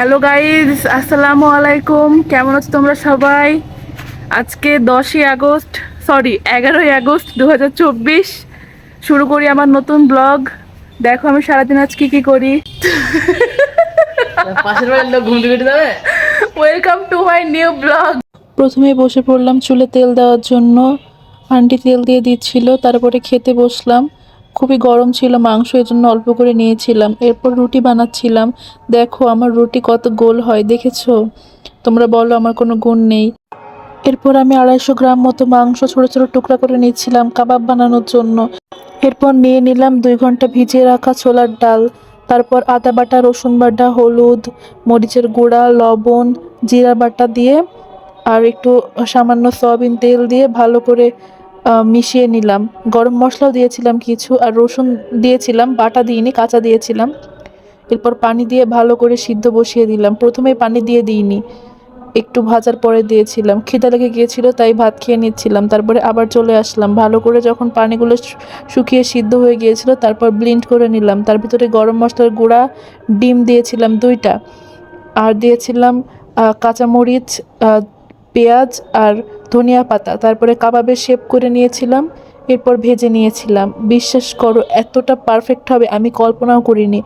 Hello guys, আসসালামু আলাইকুম। কেমন আছো তোমরা সবাই? আজকে 10ই আগস্ট, সরি 11ই আগস্ট 2024। শুরু করি আমার নতুন ব্লগ। দেখো আমি সারাদিন আজ কি করি। পাশের বাড়ির লোক ঘুম থেকে উঠে যাবে। Welcome to my new blog. প্রথমে বসে পড়লাম চুলে তেল দেওয়ার জন্য। আন্টি তেল দিয়ে দিচ্ছিল, তারপরে খেতে বসলাম। খুবই গরম ছিল মাংস, এজন্য অল্প করে নিয়েছিলাম। এরপর রুটি বানাচ্ছিলাম। দেখো আমার রুটি কত গোল হয়, দেখেছো? তোমরা বলো আমার কোনো গুণ নেই। এরপর আমি 250 গ্রাম মতো মাংস ছোট ছোট টুকরা করে নিচ্ছিলাম কাবাব বানানোর জন্য। এরপর নিয়ে নিলাম 2 ঘন্টা ভিজিয়ে রাখা ছোলার ডাল। তারপর আদা বাটা, রসুন বাটা, হলুদ, মরিচের গুঁড়া, লবণ, জিরা বাটা দিয়ে আর একটু সামান্য সয়াবিন তেল দিয়ে ভালো করে মিশিয়ে নিলাম। গরম মশলাও দিয়েছিলাম কিছু, আর রসুন দিয়েছিলাম, বাটা দিইনি, কাঁচা দিয়েছিলাম। এরপর পানি দিয়ে ভালো করে সিদ্ধ বসিয়ে দিলাম। প্রথমে পানি দিয়ে দিইনি, একটু ভাজার পরে দিয়েছিলাম। খিদা লেগে গিয়েছিল তাই ভাত খেয়ে নিচ্ছিলাম। তারপরে আবার চলে আসলাম। ভালো করে যখন পানিগুলো শুকিয়ে সিদ্ধ হয়ে গিয়েছিল, তারপর ব্লেন্ড করে নিলাম। তার ভিতরে গরম মশলার গুঁড়া, ডিম দিয়েছিলাম 2টা, আর দিয়েছিলাম কাঁচামরিচ, পেঁয়াজ আর ধনিয়া পাতা। তারপরে কাবাবের শেপ করে নিয়েছিলাম। এরপর ভেজে নিয়েছিলাম। বিশ্বাস করো এতটা পারফেক্ট হবে আমি কল্পনাও করিনি।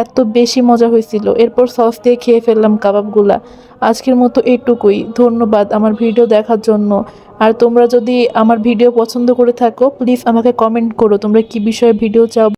এত বেশি মজা হয়েছিল। এরপর সস দিয়ে খেয়ে ফেললাম কাবাবগুলা। আজকের মতো এটুকুই। ধন্যবাদ আমার ভিডিও দেখার জন্য। আর তোমরা যদি আমার ভিডিও পছন্দ করে থাকো, প্লিজ আমাকে কমেন্ট করো তোমরা কি বিষয়ে ভিডিও চাও।